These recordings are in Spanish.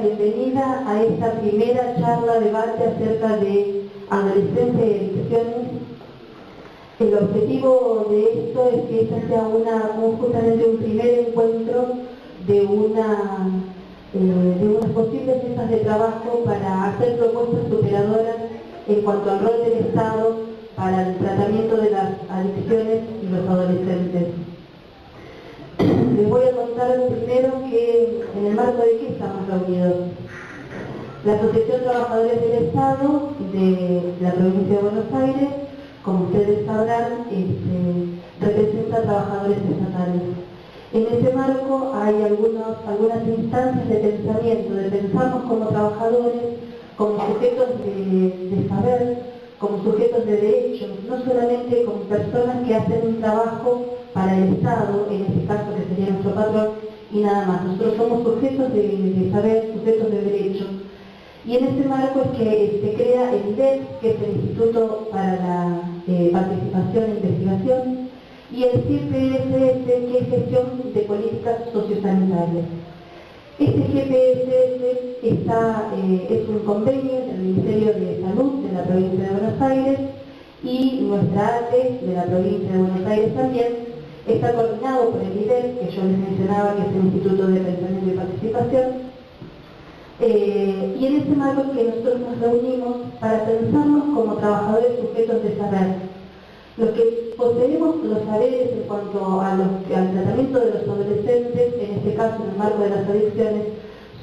bienvenida a esta primera charla debate acerca de adolescencia y adicciones. El objetivo de esto es que esta sea justamente un primer encuentro de unas posibles mesas de trabajo para hacer propuestas superadoras en cuanto al rol del Estado para el tratamiento de las adicciones y los adolescentes. Les voy a contar primero que en el marco de qué estamos reunidos. La Asociación Trabajadores del Estado de la provincia de Buenos Aires, como ustedes sabrán, representa a trabajadores estatales. En ese marco hay algunas instancias de pensamiento, de pensarnos como trabajadores, como sujetos de saber, como sujetos de derechos, no solamente como personas que hacen un trabajo para el Estado, en este caso que sería nuestro patrón, y nada más. Nosotros somos sujetos de saber, sujetos de derechos. Y en ese marco es que se crea el IDES, que es el Instituto para la Participación e Investigación, y el GPSS, que es Gestión de Políticas Sociosanitarias. Este GPSS es un convenio entre el Ministerio de Salud de la provincia de Buenos Aires y nuestra ATE de la provincia de Buenos Aires también. Está coordinado por el IDES, que yo les mencionaba, que es el Instituto de Pensamiento y Participación. Y en este marco es que nosotros nos reunimos para pensarnos como trabajadores sujetos de saber. Los que poseemos los saberes en cuanto al tratamiento de los adolescentes, en este caso en el marco de las adicciones,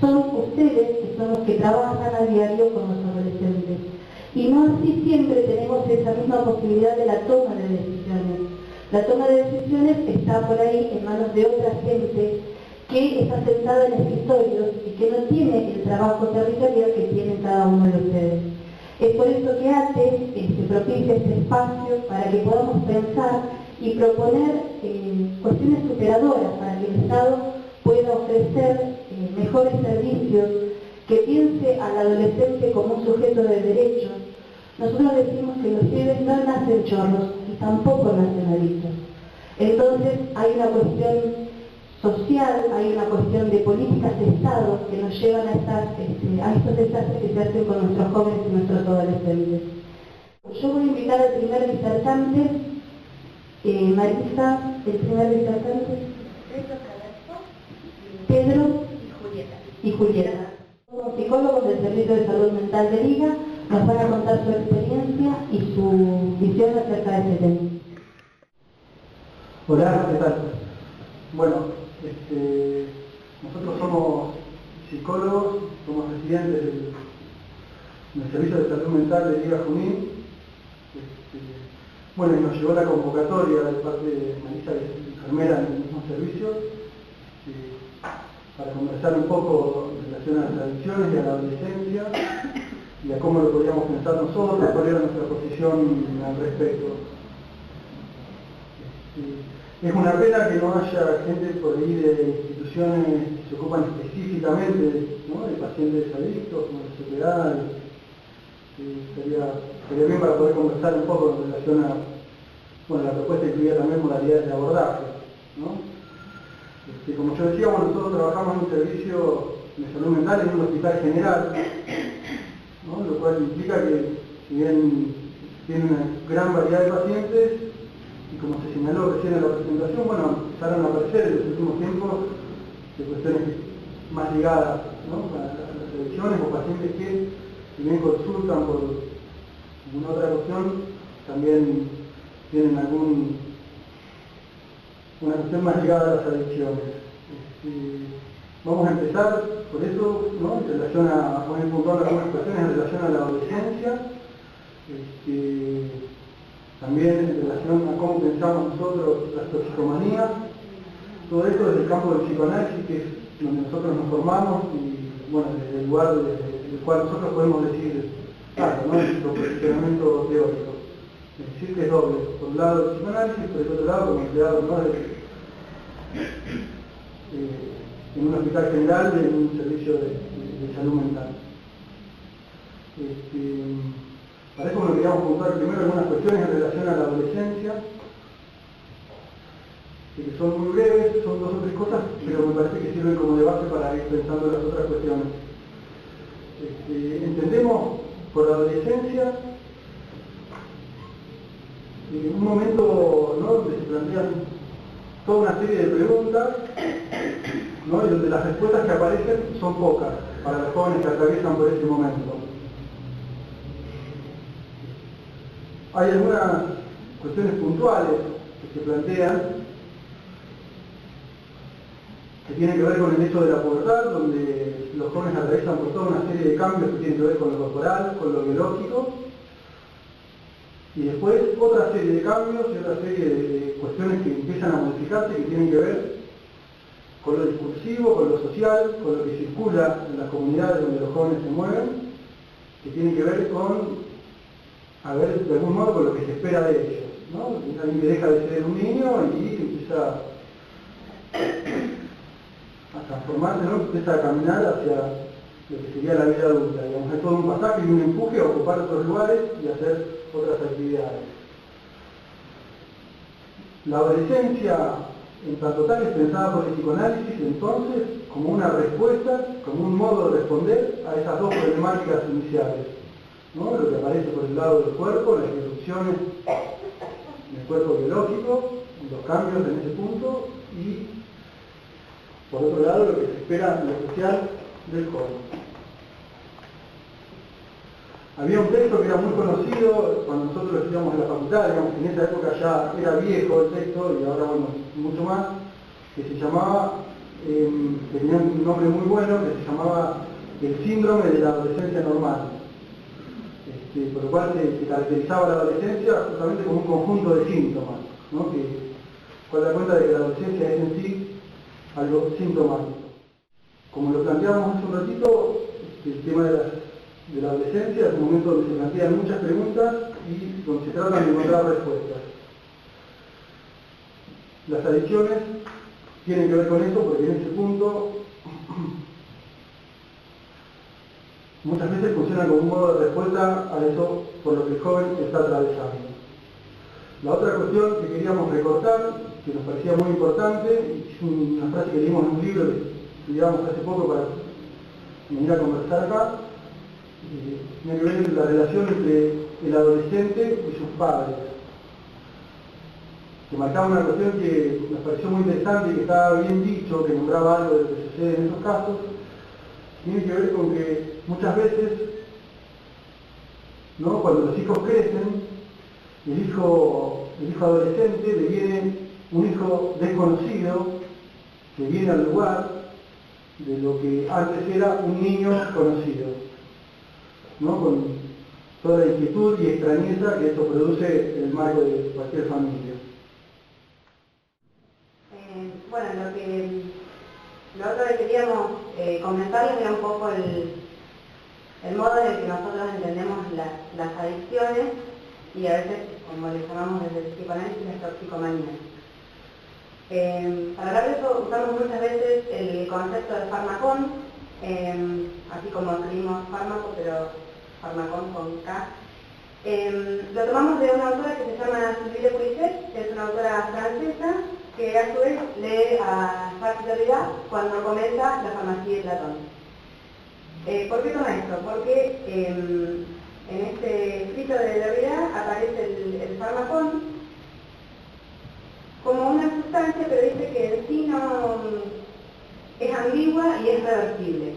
son ustedes, que son los que trabajan a diario con los adolescentes. Y no así siempre tenemos esa misma posibilidad de la toma de decisiones. La toma de decisiones está por ahí en manos de otra gente que está sentada en escritorios y que no tiene el trabajo territorial que tienen cada uno de ustedes. Es por eso que ATE propicia este espacio para que podamos pensar y proponer cuestiones superadoras para que el Estado pueda ofrecer mejores servicios, que piense al adolescente como un sujeto de derechos. Nosotros decimos que los pibes no nacen chorros y tampoco nacen adictos. Entonces hay una cuestión social, hay una cuestión de políticas de Estado que nos llevan a estos desastres que se hacen con nuestros jóvenes y nuestros adolescentes. Yo voy a invitar al primer disertante, Marisa, el primer disertante. Pedro y Julieta. Somos psicólogos del Servicio de Salud Mental de Liga, nos van a contar su experiencia y su visión acerca de este tema. Hola, ¿qué tal? Bueno, nosotros somos psicólogos, somos residentes del Servicio de Salud Mental de Liga Junín. Bueno, y nos llegó la convocatoria de parte de Marisa, que es enfermera en el mismo servicio, para conversar un poco en relación a las adicciones y a la adolescencia y a cómo lo podríamos pensar nosotros, cuál era nuestra posición al respecto. Es una pena que no haya gente por ahí de instituciones que se ocupan específicamente, ¿no?, de pacientes adictos, como la sociedad. Sería bien para poder conversar un poco en relación a, bueno, la propuesta incluía también modalidades de abordaje, ¿no? Como yo decía, bueno, nosotros trabajamos en un servicio de salud mental en un hospital general, ¿no?, lo cual implica que, si bien tiene una gran variedad de pacientes, y como se señaló recién en la presentación, bueno, empezaron a aparecer en los últimos tiempos de cuestiones más ligadas, ¿no?, a las adicciones o pacientes que, si bien consultan por alguna otra cuestión, también tienen una cuestión más ligada a las adicciones. Vamos a empezar por eso, ¿no?, en relación a poner puntual algunas cuestiones en relación a la adolescencia. También en relación a cómo pensamos nosotros las toxicomanías, todo esto desde el campo del psicoanálisis, que es donde nosotros nos formamos y, bueno, desde el lugar desde el cual nosotros podemos decir algo, ¿no?, en nuestro posicionamiento teórico. Es decir, que es doble, por un lado el psicoanálisis, por el otro lado como empleado, ¿no?, en un hospital general, en un servicio de salud mental. Para eso queríamos contar primero algunas cuestiones en relación a la adolescencia, que son muy breves, son 2 o 3 cosas, pero me parece que sirven como de base para ir pensando las otras cuestiones. Entendemos por la adolescencia un momento, ¿no?, donde se plantean toda una serie de preguntas, ¿no?, y donde las respuestas que aparecen son pocas para los jóvenes que atraviesan por ese momento. Hay algunas cuestiones puntuales que se plantean que tienen que ver con el hecho de la pubertad, donde los jóvenes atraviesan por toda una serie de cambios que tienen que ver con lo corporal, con lo biológico, y después otra serie de cambios y otra serie de cuestiones que empiezan a modificarse, que tienen que ver con lo discursivo, con lo social, con lo que circula en las comunidades donde los jóvenes se mueven, que tienen que ver con, de algún modo, con lo que se espera de ellos, ¿no? Alguien que deja de ser un niño y empieza a transformarse, ¿no?, empieza a caminar hacia lo que sería la vida adulta. Digamos, hay todo un pasaje y un empuje a ocupar otros lugares y a hacer otras actividades. La adolescencia, en tanto tal, es pensada por el psicoanálisis entonces como una respuesta, como un modo de responder a esas dos problemáticas iniciales, ¿no?, lo que aparece por el lado del cuerpo, las irrupciones del cuerpo biológico, los cambios en ese punto, y por otro lado lo que se espera en lo social del joven. Había un texto que era muy conocido cuando nosotros estudiamos en la facultad, digamos, en esa época ya era viejo el texto y ahora, bueno, mucho más, que se llamaba, que tenía un nombre muy bueno, que se llamaba el síndrome de la adolescencia normal. Por lo cual se caracterizaba la adolescencia justamente como un conjunto de síntomas, ¿no?, cual da cuenta de que la adolescencia es en sí algo sintomático. Como lo planteamos hace un ratito, el tema de la adolescencia es un momento donde se plantean muchas preguntas y donde se tratan de encontrar respuestas. Las adicciones tienen que ver con eso porque en ese punto muchas veces funcionan como un modo de respuesta a eso por lo que el joven está atravesando. La otra cuestión que queríamos recortar, que nos parecía muy importante, es una frase que leímos en un libro que estudiábamos hace poco para venir a conversar acá, tiene que ver la relación entre el adolescente y sus padres, que marcaba una cuestión que nos pareció muy interesante y que estaba bien dicho, que nombraba algo de lo que sucede en esos casos. Tiene que ver con que muchas veces, ¿no?, cuando los hijos crecen, el hijo adolescente deviene un hijo desconocido que viene al lugar de lo que antes era un niño conocido, ¿no?, con toda la inquietud y extrañeza que eso produce en el marco de cualquier familia. Bueno, lo otro que queríamos comentarles era un poco el modo en el que nosotros entendemos las adicciones y a veces, como le llamamos desde el psicoanálisis, las toxicomanías. Para hablar de eso usamos muchas veces el concepto de fármacon, así como escribimos fármaco, pero fármacon con K. Lo tomamos de una autora que se llama Sylvie de Puisset, que es una autora francesa, que a su vez lee a Jacques Derrida cuando comenta la farmacia de Platón. ¿Por qué toma esto? Porque en este escrito de Derrida aparece el fármacon como una sustancia, pero dice que en sí no es ambigua y es reversible.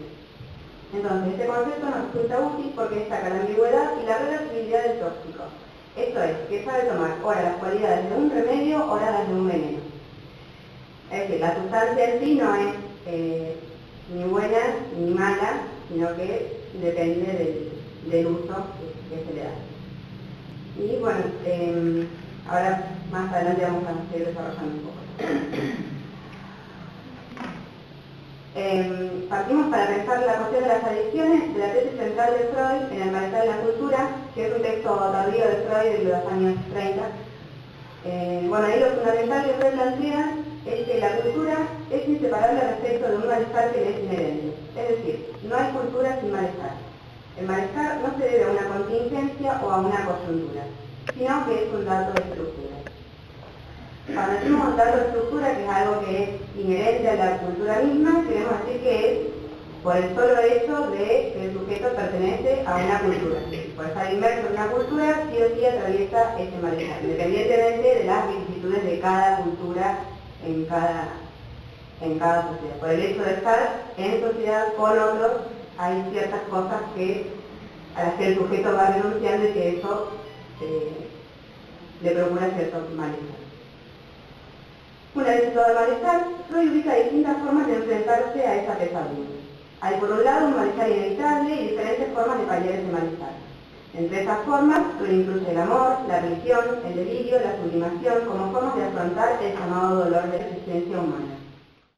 Entonces, este concepto nos resulta útil porque destaca la ambigüedad y la reversibilidad del tóxico. Esto es, que sabe tomar ora las cualidades de un remedio, ora las de un veneno. Es decir, la sustancia en sí no es ni buena ni mala, sino que depende del uso que se le da. Y bueno, ahora más adelante vamos a seguir desarrollando un poco. Partimos para pensar la cuestión de las adicciones de la tesis central de Freud en El malestar de la cultura, que es un texto tardío de Freud de los años 30. Bueno, ahí lo fundamental que Freud plantea es que la cultura es inseparable respecto de un malestar que le es inherente. Es decir, no hay cultura sin malestar. El malestar no se debe a una contingencia o a una coyuntura, sino que es un dato de estructura. Cuando decimos un dato de estructura, que es algo que es inherente a la cultura misma, queremos decir que es por el solo hecho de que el sujeto pertenece a una cultura. Por estar inmerso en una cultura, sí o sí atraviesa ese malestar, independientemente de las vicisitudes de cada cultura en cada sociedad. Por el hecho de estar en sociedad con otros, hay ciertas cosas a las que el sujeto va renunciando y que eso le procura cierto malestar. Una vez situado el malestar, Freud ubica distintas formas de enfrentarse a esa pesadumbre. Hay por un lado un malestar inevitable y diferentes formas de paliar ese malestar. Entre esas formas, Freud incluye el amor, la religión, el delirio, la sublimación como formas de afrontar el llamado dolor de la existencia humana.